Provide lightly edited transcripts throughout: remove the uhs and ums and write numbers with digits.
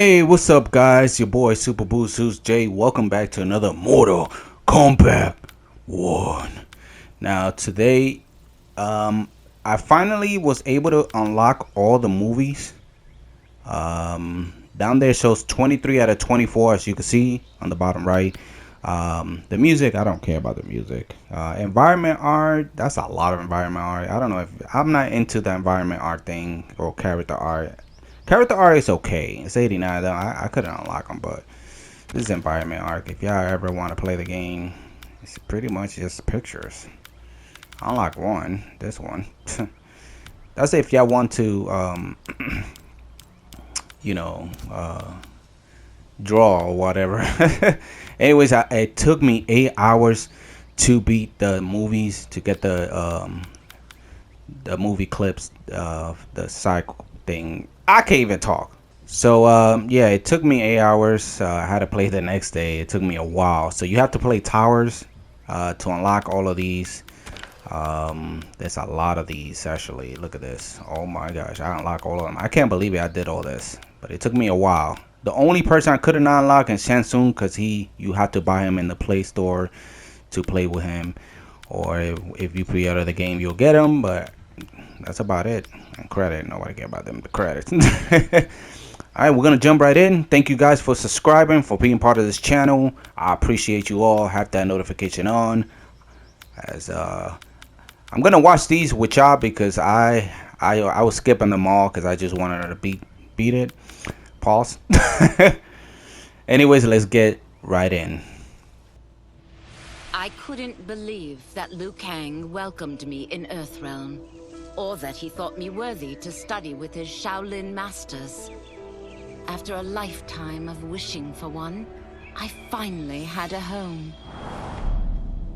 Hey, what's up, guys? Your boy Super Boost Who's Jay. Welcome back to another Mortal Kombat 1. Now, today, I finally was able to unlock all the movies. Down there shows 23 out of 24, as you can see on the bottom right. The music, I don't care about the music. Environment art, that's a lot of environment art. I don't know if I'm not into the environment art thing or character art. Character art is okay. It's 89 though. I couldn't unlock them, but this is environment art. If y'all ever want to play the game, it's pretty much just pictures. Unlock one. This one. That's if y'all want to, you know, draw or whatever. Anyways, it took me 8 hours to beat the movies to get the movie clips, the cycle thing. I can't even talk. So yeah, it took me 8 hours. I had to play the next day. It took me a while. So you have to play towers to unlock all of these. There's a lot of these actually. Look at this. Oh my gosh, I unlocked all of them. I can't believe it. I did all this, but it took me a while. The only person I couldn't unlock is Shansung because you have to buy him in the Play Store to play with him, or if you pre-order the game, you'll get him. But that's about it. And credit, nobody care about them. The credits. All right, we're gonna jump right in. Thank you guys for subscribing, for being part of this channel. I appreciate you all. Have that notification on, as I'm gonna watch these with y'all because I was skipping them all because I just wanted to beat it. Pause. Anyways, let's get right in. I couldn't believe that Liu Kang welcomed me in Earthrealm, or that he thought me worthy to study with his Shaolin masters. After a lifetime of wishing for one, I finally had a home.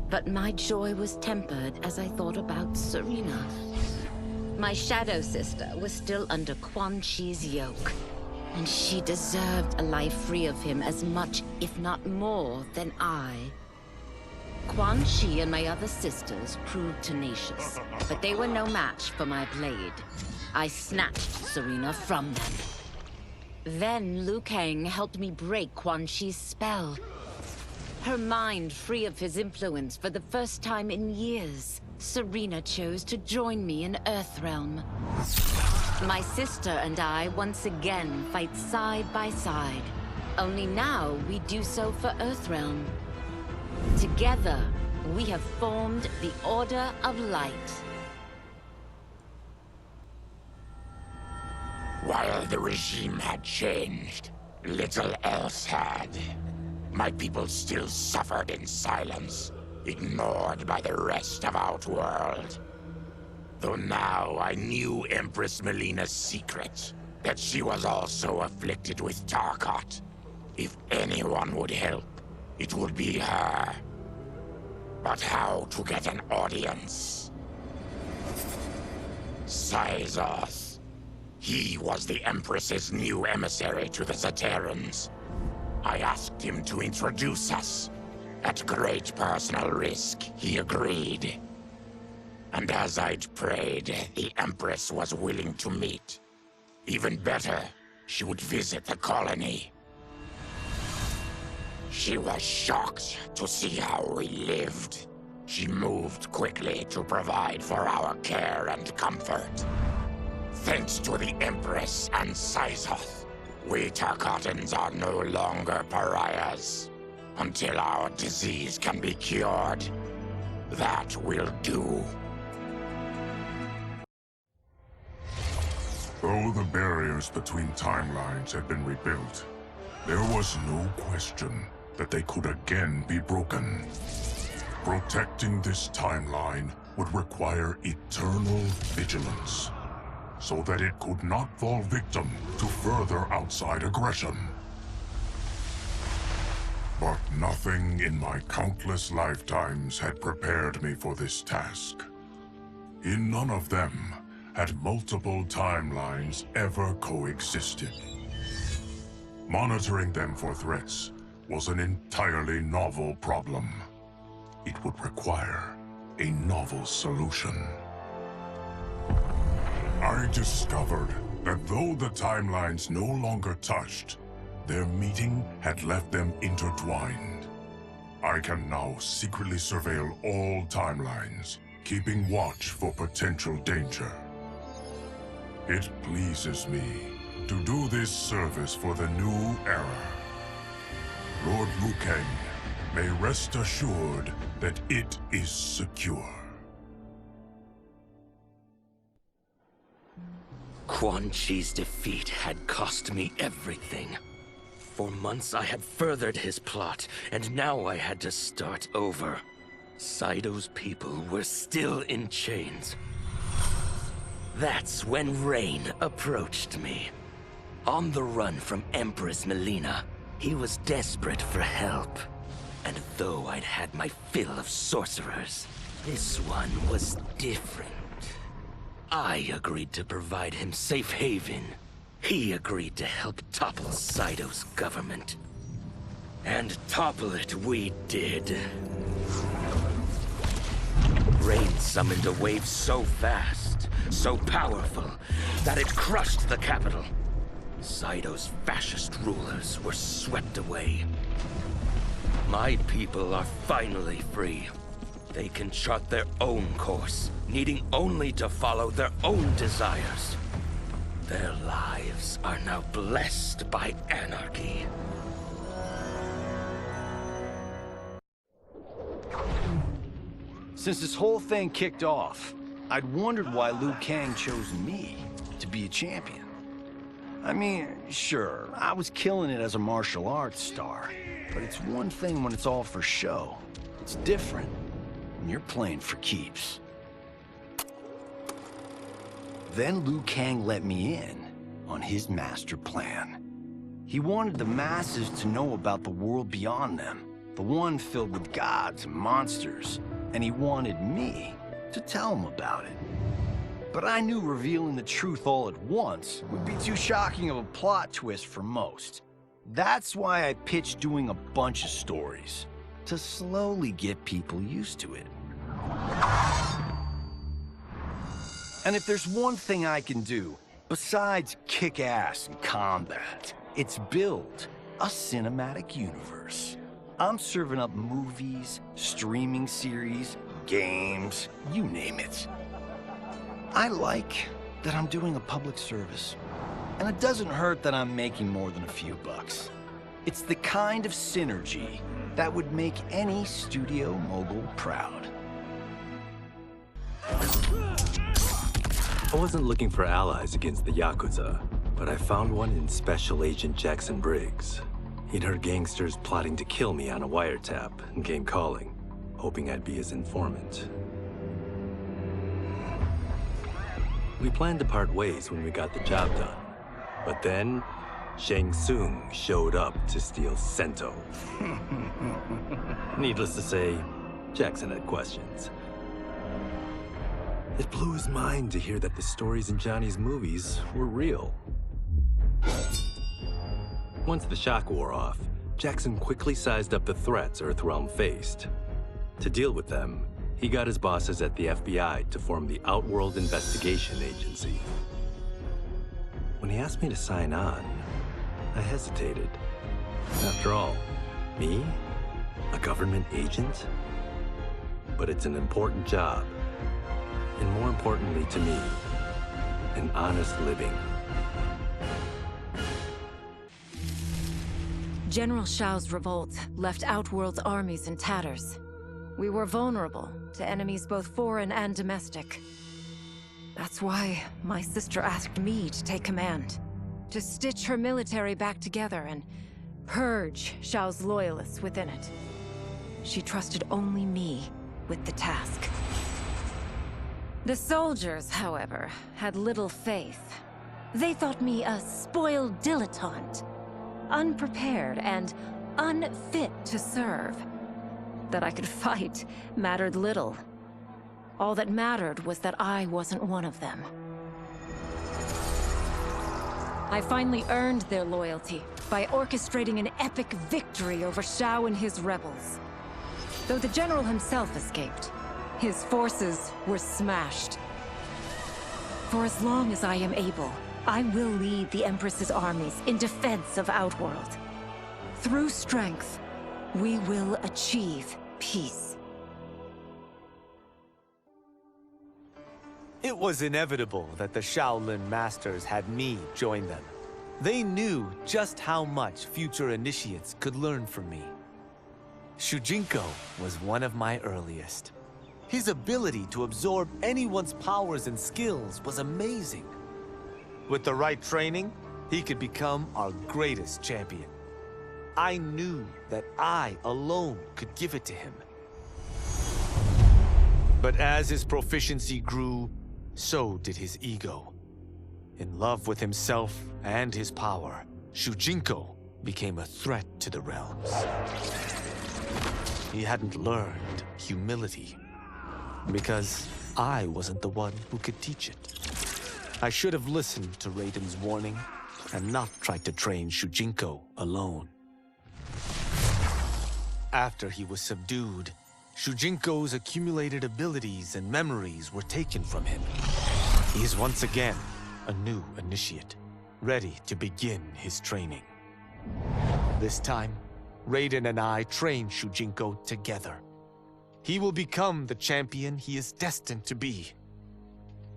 But my joy was tempered as I thought about Serena. My shadow sister was still under Quan Chi's yoke, and she deserved a life free of him as much, if not more, than I. Quan Chi and my other sisters proved tenacious, but they were no match for my blade. I snatched Serena from them. Then Liu Kang helped me break Quan Chi's spell. Her mind free of his influence for the first time in years, Serena chose to join me in Earthrealm. My sister and I once again fight side by side. Only now we do so for Earthrealm. Together, we have formed the Order of Light. While the regime had changed, little else had. My people still suffered in silence, ignored by the rest of Outworld. Though now I knew Empress Melina's secret, that she was also afflicted with Tarkat. If anyone would help, it would be her. But how to get an audience? Syzoth. He was the Empress's new emissary to the Zaterrans. I asked him to introduce us. At great personal risk, he agreed. And as I'd prayed, the Empress was willing to meet. Even better, she would visit the colony. She was shocked to see how we lived. She moved quickly to provide for our care and comfort. Thanks to the Empress and Syzoth, we Tarkatans are no longer pariahs. Until our disease can be cured, that will do. Though the barriers between timelines had been rebuilt, there was no question that they could again be broken. Protecting this timeline would require eternal vigilance, so that it could not fall victim to further outside aggression. But nothing in my countless lifetimes had prepared me for this task. In none of them had multiple timelines ever coexisted. Monitoring them for threats was an entirely novel problem. It would require a novel solution. I discovered that though the timelines no longer touched, Their meeting had left them intertwined. I can now secretly surveil all timelines, keeping watch for potential danger. It pleases me to do this service for the new era. Lord Liu Kang may rest assured that it is secure. Quan Chi's defeat had cost me everything. For months I had furthered his plot, and now I had to start over. Saito's people were still in chains. That's when Rain approached me. On the run from Empress Melina, he was desperate for help. And though I'd had my fill of sorcerers, this one was different. I agreed to provide him safe haven. He agreed to help topple Saito's government. And topple it we did. Rain summoned a wave so fast, so powerful, that it crushed the capital. Saito's fascist rulers were swept away. My people are finally free. They can chart their own course, needing only to follow their own desires. Their lives are now blessed by anarchy. Since this whole thing kicked off, I'd wondered why Liu Kang chose me to be a champion. I mean, sure, I was killing it as a martial arts star, but it's one thing when it's all for show. It's different when you're playing for keeps. Then Liu Kang let me in on his master plan. He wanted the masses to know about the world beyond them, the one filled with gods and monsters, and he wanted me to tell them about it. But I knew revealing the truth all at once would be too shocking of a plot twist for most. That's why I pitched doing a bunch of stories, to slowly get people used to it. And if there's one thing I can do, besides kick ass in combat, it's build a cinematic universe. I'm serving up movies, streaming series, games, you name it. I like that I'm doing a public service. And it doesn't hurt that I'm making more than a few bucks. It's the kind of synergy that would make any studio mogul proud. I wasn't looking for allies against the Yakuza, but I found one in Special Agent Jackson Briggs. He'd heard gangsters plotting to kill me on a wiretap and came calling, hoping I'd be his informant. We planned to part ways when we got the job done. But then, Shang Tsung showed up to steal Sento. Needless to say, Jackson had questions. It blew his mind to hear that the stories in Johnny's movies were real. Once the shock wore off, Jackson quickly sized up the threats Earthrealm faced. To deal with them, he got his bosses at the FBI to form the Outworld Investigation Agency. When he asked me to sign on, I hesitated. After all, me? A government agent? But it's an important job. And more importantly to me, an honest living. General Shao's revolt left Outworld's armies in tatters. We were vulnerable to enemies both foreign and domestic. That's why my sister asked me to take command, to stitch her military back together and purge Shao's loyalists within it. She trusted only me with the task. The soldiers, however, had little faith. They thought me a spoiled dilettante, unprepared and unfit to serve. That I could fight mattered little. All that mattered was that I wasn't one of them. I finally earned their loyalty by orchestrating an epic victory over Shao and his rebels. Though the general himself escaped, his forces were smashed. For as long as I am able, I will lead the Empress's armies in defense of Outworld. Through strength, we will achieve peace. It was inevitable that the Shaolin Masters had me join them. They knew just how much future initiates could learn from me. Shujinko was one of my earliest. His ability to absorb anyone's powers and skills was amazing. With the right training, he could become our greatest champion. I knew that I alone could give it to him. But as his proficiency grew, so did his ego. In love with himself and his power, Shujinko became a threat to the realms. He hadn't learned humility, because I wasn't the one who could teach it. I should have listened to Raiden's warning and not tried to train Shujinko alone. After he was subdued, Shujinko's accumulated abilities and memories were taken from him. He is once again a new initiate, ready to begin his training. This time, Raiden and I train Shujinko together. He will become the champion he is destined to be.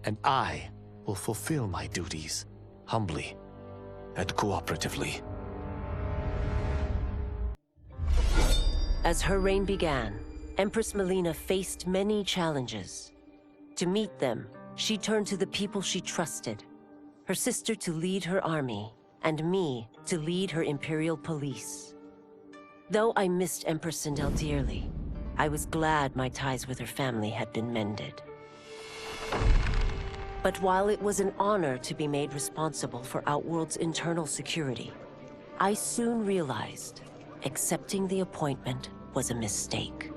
And I will fulfill my duties, humbly and cooperatively. As her reign began, Empress Melina faced many challenges. To meet them, she turned to the people she trusted. Her sister to lead her army, and me to lead her Imperial police. Though I missed Empress Sindel dearly, I was glad my ties with her family had been mended. But while it was an honor to be made responsible for Outworld's internal security, I soon realized accepting the appointment was a mistake.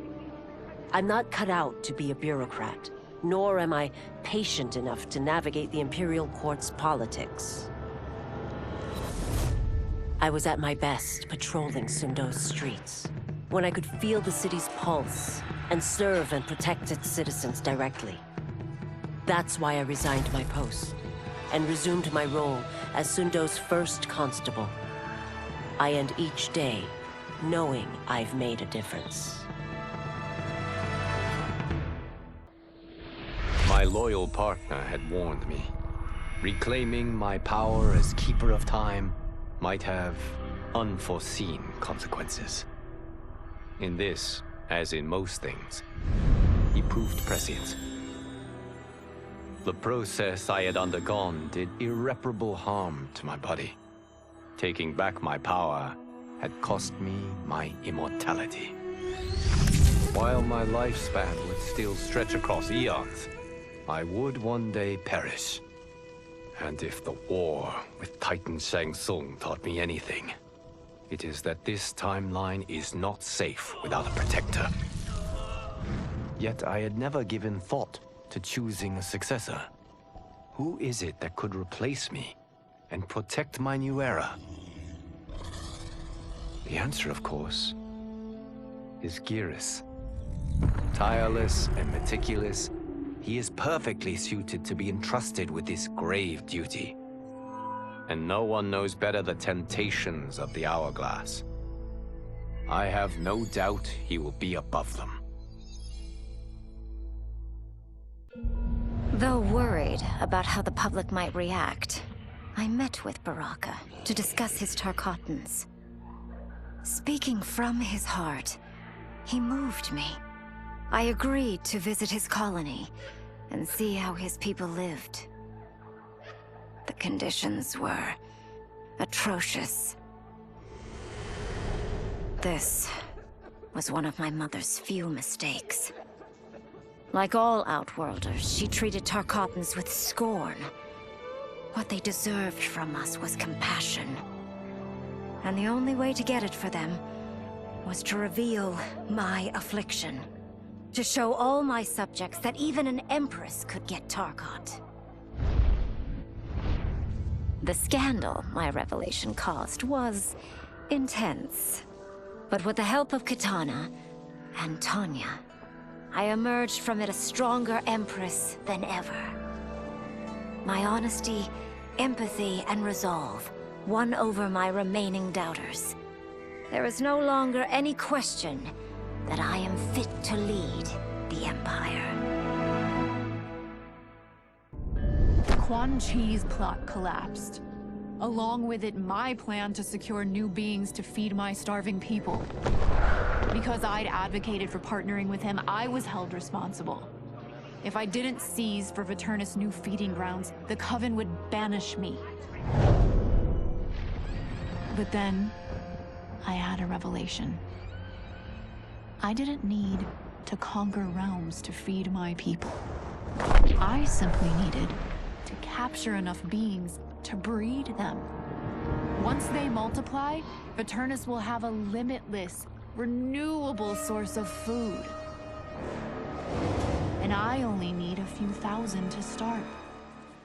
I'm not cut out to be a bureaucrat, nor am I patient enough to navigate the Imperial Court's politics. I was at my best patrolling Sundo's streets, when I could feel the city's pulse and serve and protect its citizens directly. That's why I resigned my post and resumed my role as Sundo's first constable. I end each day knowing I've made a difference. My loyal partner had warned me. Reclaiming my power as Keeper of Time might have unforeseen consequences. In this, as in most things, he proved prescient. The process I had undergone did irreparable harm to my body. Taking back my power had cost me my immortality. While my lifespan would still stretch across eons, I would one day perish. And if the war with Titan Shang Tsung taught me anything, it is that this timeline is not safe without a protector. Yet I had never given thought to choosing a successor. Who is it that could replace me and protect my new era? The answer, of course, is Geras. Tireless and meticulous, he is perfectly suited to be entrusted with this grave duty. And no one knows better the temptations of the hourglass. I have no doubt he will be above them. Though worried about how the public might react, I met with Baraka to discuss his Tarkatans. Speaking from his heart, he moved me. I agreed to visit his colony and see how his people lived. The conditions were atrocious. This was one of my mother's few mistakes. Like all Outworlders, she treated Tarkatans with scorn. What they deserved from us was compassion. And the only way to get it for them was to reveal my affliction. To show all my subjects that even an empress could get Tarkat. The scandal my revelation caused was intense. But with the help of Kitana and Tanya, I emerged from it a stronger empress than ever. My honesty empathy, and resolve won over my remaining doubters. There is no longer any question that I am fit to lead the Empire. Quan Chi's plot collapsed. Along with it, my plan to secure new beings to feed my starving people. Because I'd advocated for partnering with him, I was held responsible. If I didn't seize for Viternus' new feeding grounds, the Coven would banish me. But then, I had a revelation. I didn't need to conquer realms to feed my people. I simply needed to capture enough beings to breed them. Once they multiply, Viternus will have a limitless, renewable source of food. And I only need a few thousand to start.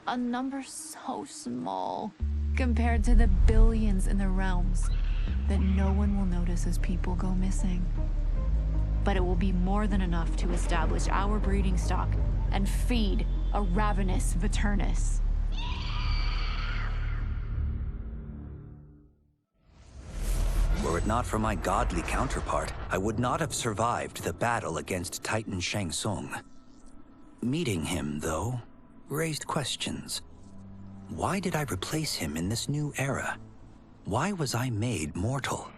A number so small compared to the billions in the realms that no one will notice as people go missing. But it will be more than enough to establish our breeding stock and feed a ravenous Viternus. Were it not for my godly counterpart, I would not have survived the battle against Titan Shang Tsung. Meeting him, though, raised questions. Why did I replace him in this new era? Why was I made mortal?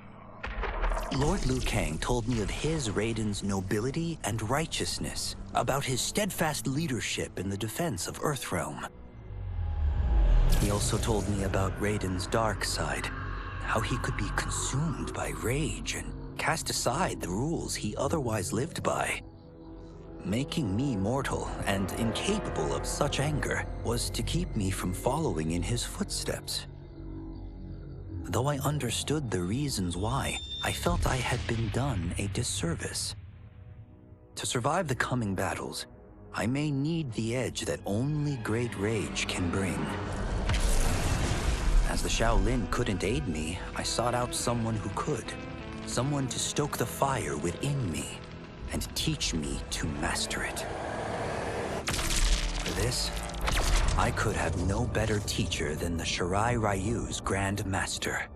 Lord Liu Kang told me of his Raiden's nobility and righteousness, about his steadfast leadership in the defense of Earthrealm. He also told me about Raiden's dark side, how he could be consumed by rage and cast aside the rules he otherwise lived by. Making me mortal and incapable of such anger was to keep me from following in his footsteps. Though I understood the reasons why, I felt I had been done a disservice. To survive the coming battles, I may need the edge that only great rage can bring. As the Shaolin couldn't aid me, I sought out someone who could. Someone to stoke the fire within me and teach me to master it. For this, I could have no better teacher than the Shirai Ryu's Grand Master.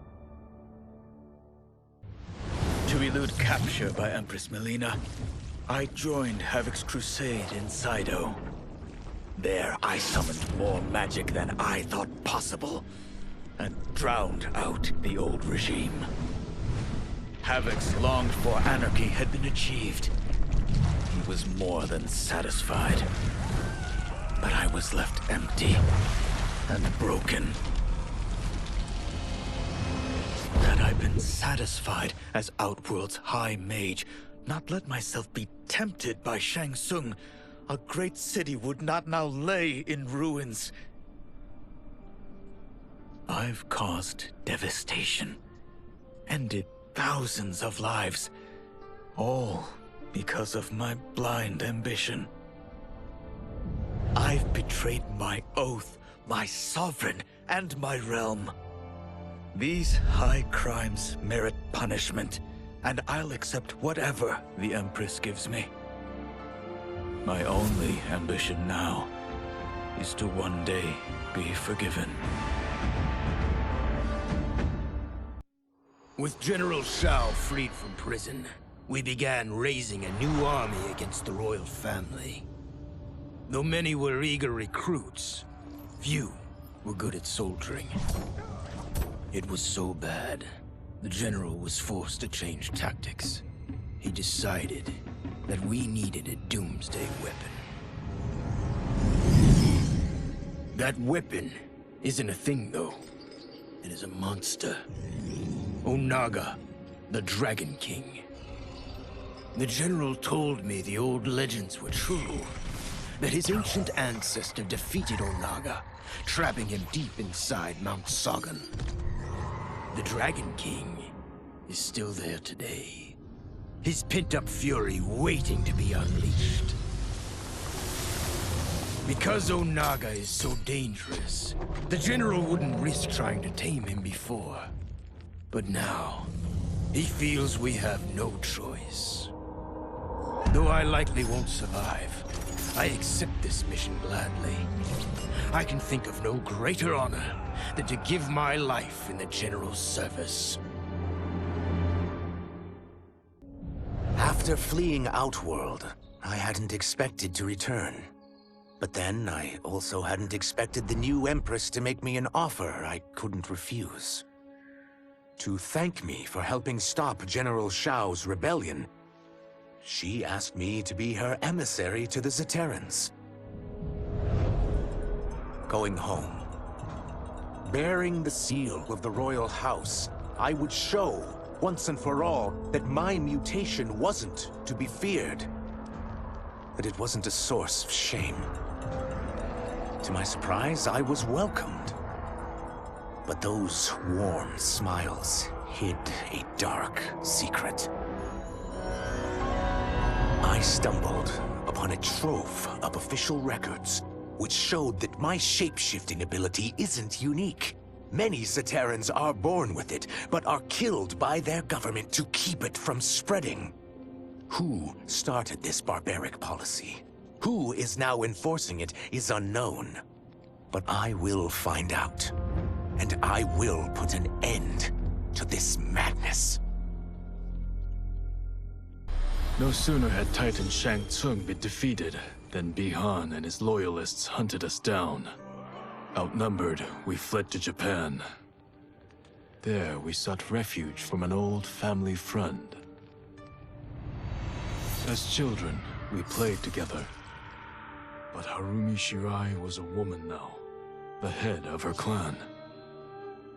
To elude capture by Empress Melina, I joined Havoc's crusade in Sido. There, I summoned more magic than I thought possible, and drowned out the old regime. Havoc's longed-for anarchy had been achieved. He was more than satisfied. But I was left empty and broken. Had I been satisfied as Outworld's High Mage, not let myself be tempted by Shang Tsung, a great city would not now lay in ruins. I've caused devastation, ended thousands of lives, all because of my blind ambition. I've betrayed my oath, my sovereign, and my realm. These high crimes merit punishment, and I'll accept whatever the Empress gives me. My only ambition now is to one day be forgiven. With General Shao freed from prison, we began raising a new army against the royal family. Though many were eager recruits, few were good at soldiering. It was so bad, the general was forced to change tactics. He decided that we needed a doomsday weapon. That weapon isn't a thing, though. It is a monster. Onaga, the Dragon King. The general told me the old legends were true. That his ancient ancestor defeated Onaga, trapping him deep inside Mount Sagan. The Dragon King is still there today. His pent-up fury waiting to be unleashed. Because Onaga is so dangerous, the general wouldn't risk trying to tame him before. But now, he feels we have no choice. Though I likely won't survive, I accept this mission gladly. I can think of no greater honor than to give my life in the General's service. After fleeing Outworld, I hadn't expected to return. But then, I also hadn't expected the new Empress to make me an offer I couldn't refuse. To thank me for helping stop General Shao's rebellion, she asked me to be her emissary to the Zaterrans. Going home, bearing the seal of the royal house, I would show, once and for all, that my mutation wasn't to be feared. That it wasn't a source of shame. To my surprise, I was welcomed. But those warm smiles hid a dark secret. I stumbled upon a trove of official records, which showed that my shape-shifting ability isn't unique. Many Zaterrans are born with it, but are killed by their government to keep it from spreading. Who started this barbaric policy? Who is now enforcing it is unknown. But I will find out. And I will put an end to this madness. No sooner had Titan Shang Tsung been defeated than Bihan and his loyalists hunted us down. Outnumbered, we fled to Japan. There, we sought refuge from an old family friend. As children, we played together. But Harumi Shirai was a woman now, the head of her clan.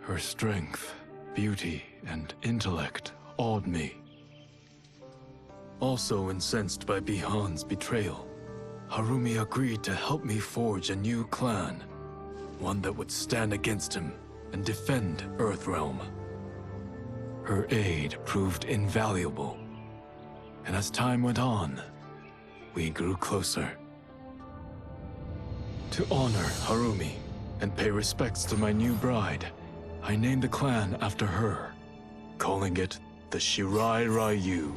Her strength, beauty, and intellect awed me. Also incensed by Bihan's betrayal, Harumi agreed to help me forge a new clan, one that would stand against him and defend Earthrealm. Her aid proved invaluable, and as time went on, we grew closer. To honor Harumi and pay respects to my new bride, I named the clan after her, calling it the Shirai Ryu.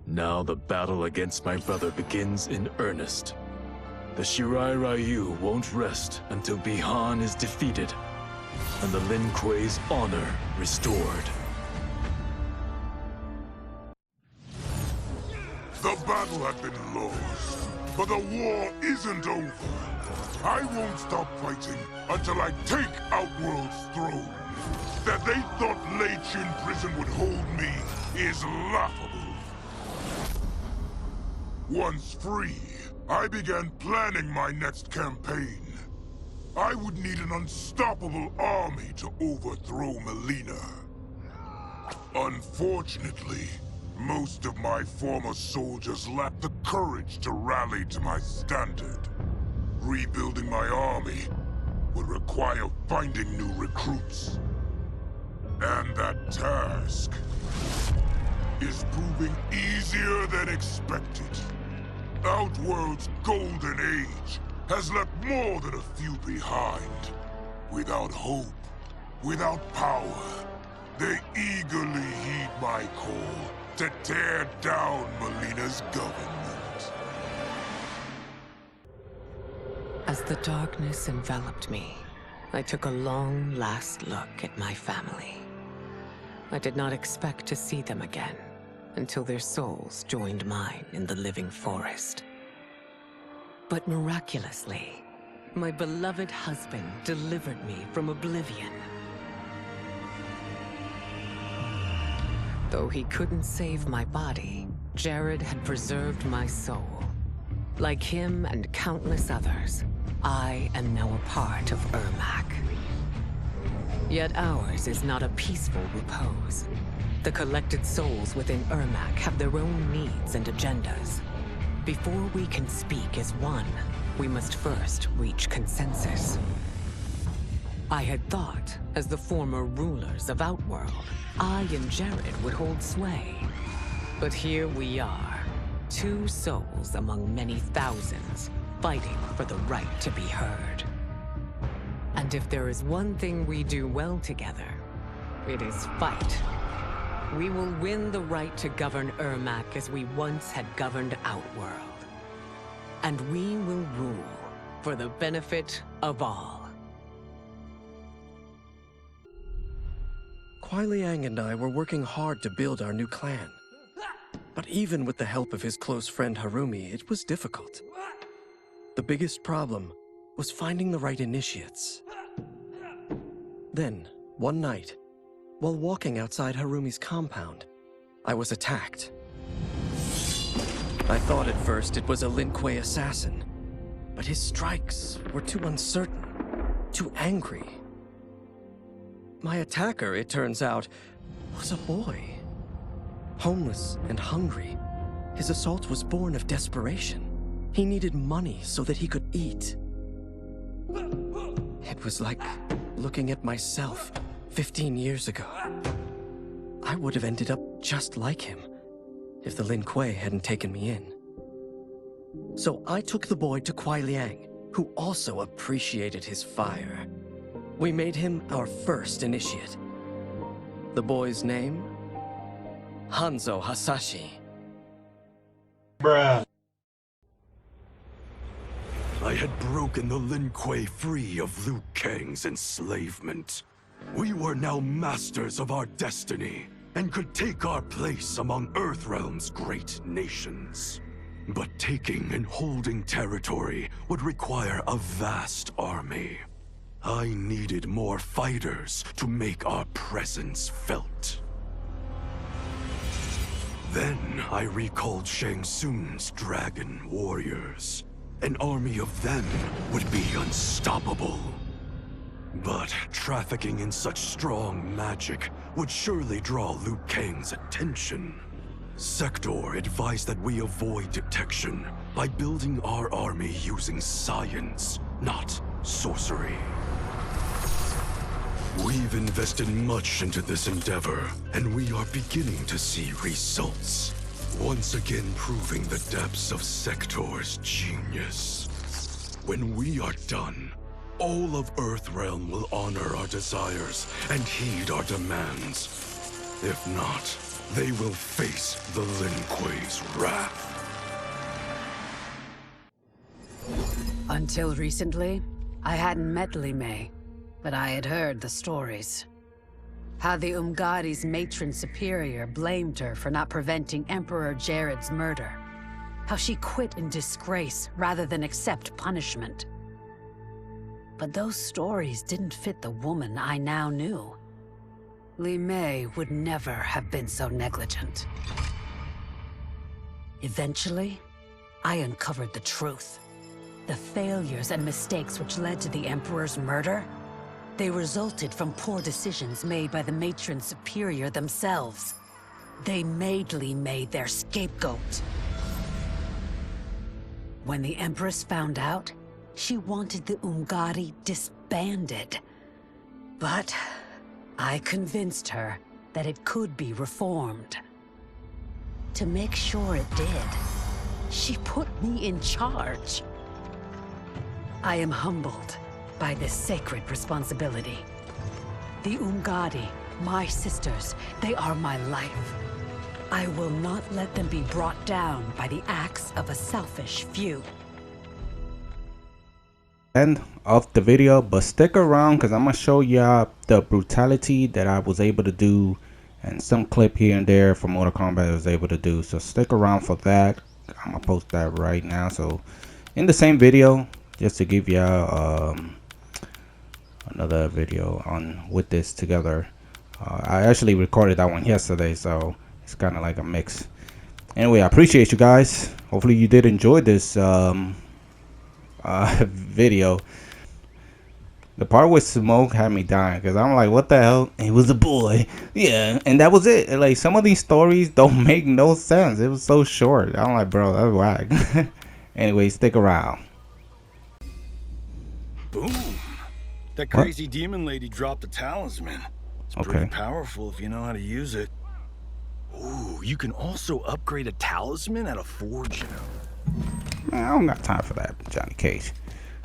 Now the battle against my brother begins in earnest. The Shirai Ryu won't rest until Bihan is defeated and the Lin Kuei's honor restored. The battle had been lost, but the war isn't over. I won't stop fighting until I take Outworld's throne. That they thought Lei Chin Prison would hold me is laughable. Once free, I began planning my next campaign. I would need an unstoppable army to overthrow Melina. Unfortunately, most of my former soldiers lacked the courage to rally to my standard. Rebuilding my army would require finding new recruits. And that task is proving easier than expected. Outworld's golden age has left more than a few behind. Without hope, without power, they eagerly heed my call to tear down Melina's government. As the darkness enveloped me, I took a long last look at my family. I did not expect to see them again until their souls joined mine in the living forest. But miraculously, my beloved husband delivered me from oblivion. Though he couldn't save my body, Jared had preserved my soul. Like him and countless others, I am now a part of Ermac. Yet ours is not a peaceful repose. The collected souls within Ermac have their own needs and agendas. Before we can speak as one, we must first reach consensus. I had thought, as the former rulers of Outworld, I and Jared would hold sway. But here we are, two souls among many thousands, fighting for the right to be heard. And if there is one thing we do well together, it is fight. We will win the right to govern Ermac as we once had governed Outworld. And we will rule for the benefit of all. Kuai Liang and I were working hard to build our new clan. But even with the help of his close friend Harumi, it was difficult. The biggest problem was finding the right initiates. Then, one night, while walking outside Harumi's compound, I was attacked. I thought at first it was a Lin Kuei assassin, but his strikes were too uncertain, too angry. My attacker, it turns out, was a boy. Homeless and hungry, his assault was born of desperation. He needed money so that he could eat. It was like looking at myself 15 years ago. I would have ended up just like him if the Lin Kuei hadn't taken me in. So I took the boy to Kuai Liang, who also appreciated his fire. We made him our first initiate. The boy's name? Hanzo Hasashi. Bruh. I had broken the Lin Kuei free of Liu Kang's enslavement. We were now masters of our destiny, and could take our place among Earthrealm's great nations. But taking and holding territory would require a vast army. I needed more fighters to make our presence felt. Then I recalled Shang Tsung's dragon warriors. An army of them would be unstoppable. But trafficking in such strong magic would surely draw Liu Kang's attention. Sector advised that we avoid detection by building our army using science, not sorcery. We've invested much into this endeavor, and we are beginning to see results. Once again proving the depths of Sector's genius. When we are done, all of Earthrealm will honor our desires and heed our demands. If not, they will face the Lin Kuei's wrath. Until recently, I hadn't met Li Mei, but I had heard the stories. How the Umgadi's matron superior blamed her for not preventing Emperor Jared's murder. How she quit in disgrace rather than accept punishment. But those stories didn't fit the woman I now knew. Li Mei would never have been so negligent. Eventually, I uncovered the truth. The failures and mistakes which led to the Emperor's murder, they resulted from poor decisions made by the matron superior themselves. They made Li Mei their scapegoat. When the Empress found out, she wanted the Umgadi disbanded. But I convinced her that it could be reformed. To make sure it did, she put me in charge. I am humbled by this sacred responsibility. The Umgadi, my sisters, they are my life. I will not let them be brought down by the acts of a selfish few. End of the video, but stick around because I'm gonna show y'all the brutality that I was able to do and some clip here and there from Mortal Kombat I was able to do. So stick around for that. I'm gonna post that right now. So in the same video, just to give y'all another video on with this together. I actually recorded that one yesterday, so it's kind of like a mix. Anyway, I appreciate you guys. Hopefully you did enjoy this video. The part with Smoke had me dying because I'm like, what the hell? He was a boy. Yeah, and that was it. Like, some of these stories don't make no sense. It was so short. I'm like, bro, that's whack. Anyway, stick around. Boom. That crazy demon lady dropped a talisman. It's pretty powerful if you know how to use it. Ooh, you can also upgrade a talisman at a forge. Man, I don't got time for that, Johnny Cage.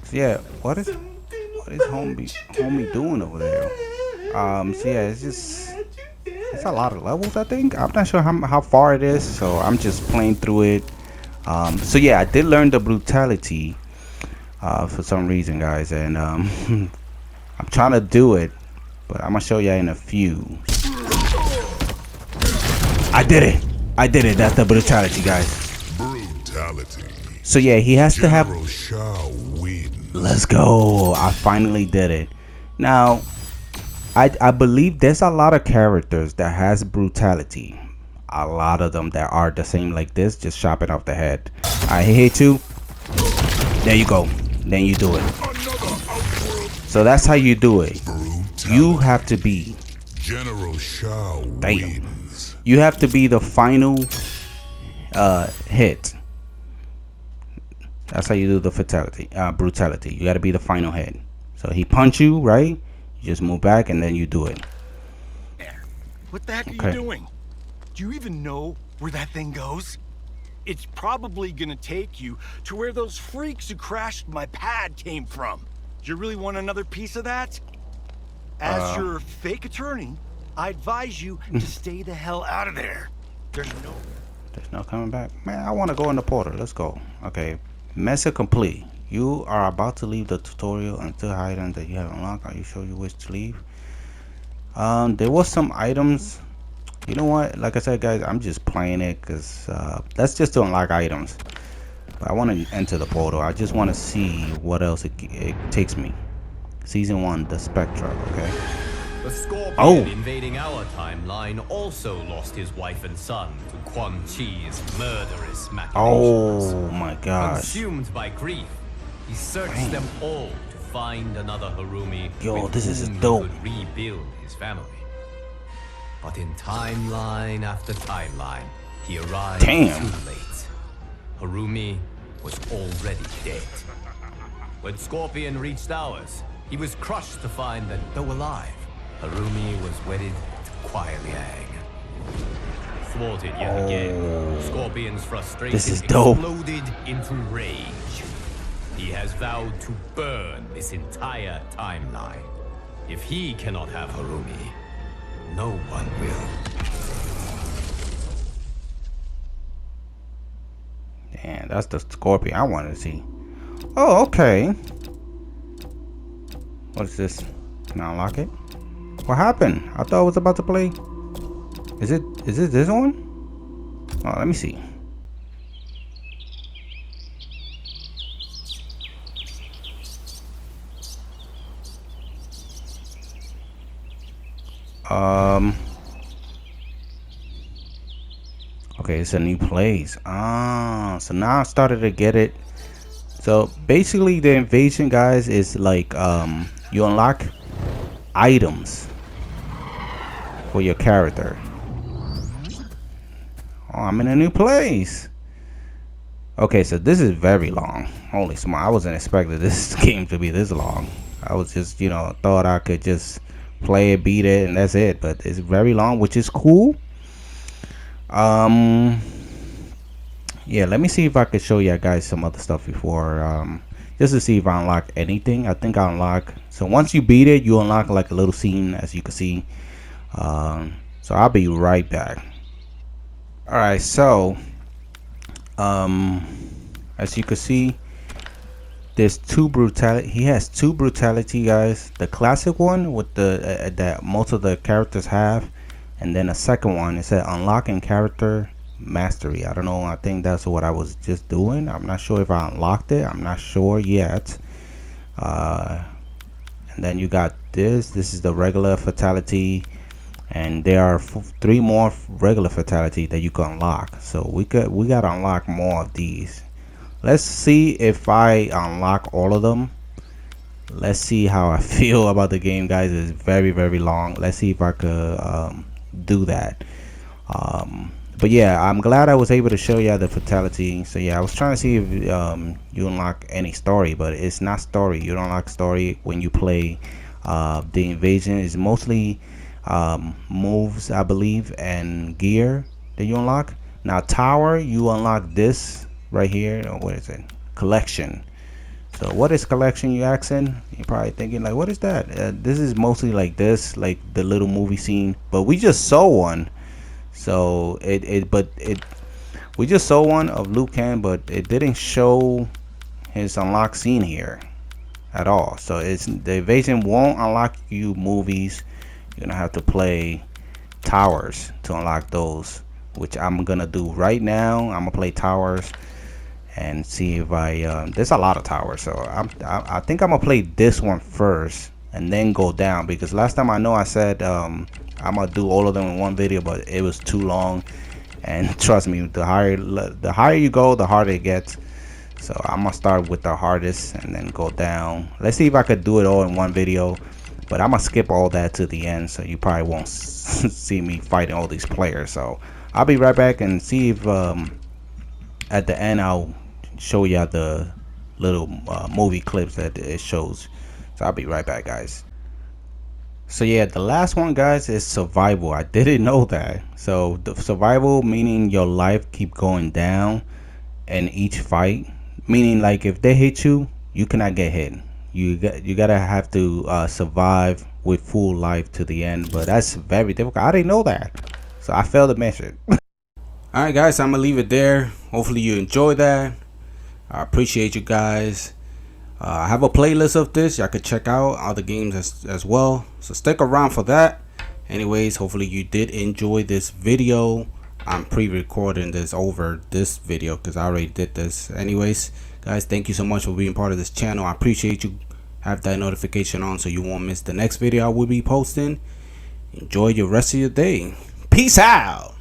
So yeah, what is homie doing over there? So yeah, it's just It's a lot of levels, I think. I'm not sure how far it is, so I'm just playing through it. So yeah, I did learn the brutality for some reason, guys, and I'm trying to do it, but I'm gonna show you in a few. I did it. I did it. That's the brutality, guys. Brutality. So yeah, he has to have. General Shao wins. Let's go. I finally did it. Now, I believe there's a lot of characters that has brutality. A lot of them that are the same like this, just chopping off the head. I hit you. There you go. Then you do it. So that's how you do it. You have to be. General Shao wins. You have to be the final hit. That's how you do the fatality, brutality. You got to be the final hit. So he punch you, right? You just move back and then you do it. What the heck are you doing? Do you even know where that thing goes? It's probably gonna take you to where those freaks who crashed my pad came from. Do you really want another piece of that? As your fake attorney, I advise you to stay the hell out of there. There's no coming back. Man, I want to go in the portal. Let's go. Okay. Message complete. You are about to leave the tutorial until items that you have unlocked. Are you sure you wish to leave? There was some items. You know what? Like I said, guys, I'm just playing it because that's just to unlock items. But I want to enter the portal. I just want to see what else it takes me. Season 1, the Spectra. Okay. The Scorpion invading our timeline also lost his wife and son to Quan Chi's murderous machinations. Oh my gosh. Consumed by grief, he searched them all to find another Harumi. Yo, with this is whom he dope. could rebuild his family. But in timeline after timeline, he arrived Damn. too late. Harumi was already dead. When Scorpion reached ours, he was crushed to find that, though alive, Harumi was wedded to Kuai Liang. Thwarted yet again, Scorpion's frustration This is dope. exploded into rage. He has vowed to burn this entire timeline. If he cannot have Harumi, no one will. Damn, that's the Scorpion I wanted to see. Oh, okay. What is this? Can I unlock it? What happened? I thought I was about to play. Is it this one? Oh, let me see. Okay, it's a new place. So now I started to get it. So basically the invasion, guys, is like you unlock items for your character. Oh, I'm in a new place. Okay, so this is very long. Holy smart, I wasn't expecting this game to be this long. I was just, you know, thought I could just play it, beat it, and that's it. But it's very long, which is cool. Yeah, let me see if I could show you guys some other stuff before, just to see if I unlock anything. I think I unlock. So once you beat it, you unlock like a little scene, as you can see. So I'll be right back. All right, so as you can see, there's two brutality. He has two brutality, guys. The classic one with the that most of the characters have, and then a second one. It said unlocking character mastery. I don't know. I think that's what I was just doing. I'm not sure if I unlocked it. I'm not sure yet. And then you got this. This is the regular fatality, and there are 3 more regular fatality that you can unlock. So we gotta unlock more of these. Let's see if I unlock all of them. Let's see how I feel about the game, guys. It's very, very long. Let's see if I could do that. But yeah, I'm glad I was able to show you the fatality. So yeah, I was trying to see if you unlock any story, but it's not story. You don't unlock story when you play the invasion. It's mostly moves, I believe, and gear that you unlock. Now tower, you unlock this right here. What is it? Collection. So what is Kollection, you asking? You're probably thinking like, what is that? This is mostly like this, like the little movie scene, but we just saw one. So we just saw one of Liu Kang, but it didn't show his unlock scene here at all. So it's the invasion won't unlock you movies. You're gonna have to play towers to unlock those, which I'm gonna do right now. I'm gonna play towers and see if I there's a lot of towers, so I think I'm gonna play this one first and then go down, because last time I know I said I'm gonna do all of them in one video, but it was too long. And trust me, the higher you go, the harder it gets. So I'm gonna start with the hardest and then go down. Let's see if I could do it all in one video, but I'm gonna skip all that to the end, so you probably won't see me fighting all these players. So I'll be right back and see if at the end I'll show you the little movie clips that it shows. So I'll be right back, guys. So yeah, the last one, guys, is survival. I didn't know that. So the survival meaning your life keep going down in each fight, meaning like if they hit you, you cannot get hit. You gotta have to survive with full life to the end. But that's very difficult. I didn't know that, so I failed the mission. Alright guys, I'm gonna leave it there. Hopefully you enjoyed that. I appreciate you guys. I have a playlist of this. Y'all could check out other games as well, so stick around for that. Anyways, hopefully you did enjoy this video. I'm pre-recording this over this video because I already did this. Anyways, guys, thank you so much for being part of this channel. I appreciate you. Have that notification on so you won't miss the next video I will be posting. Enjoy your rest of your day. Peace out.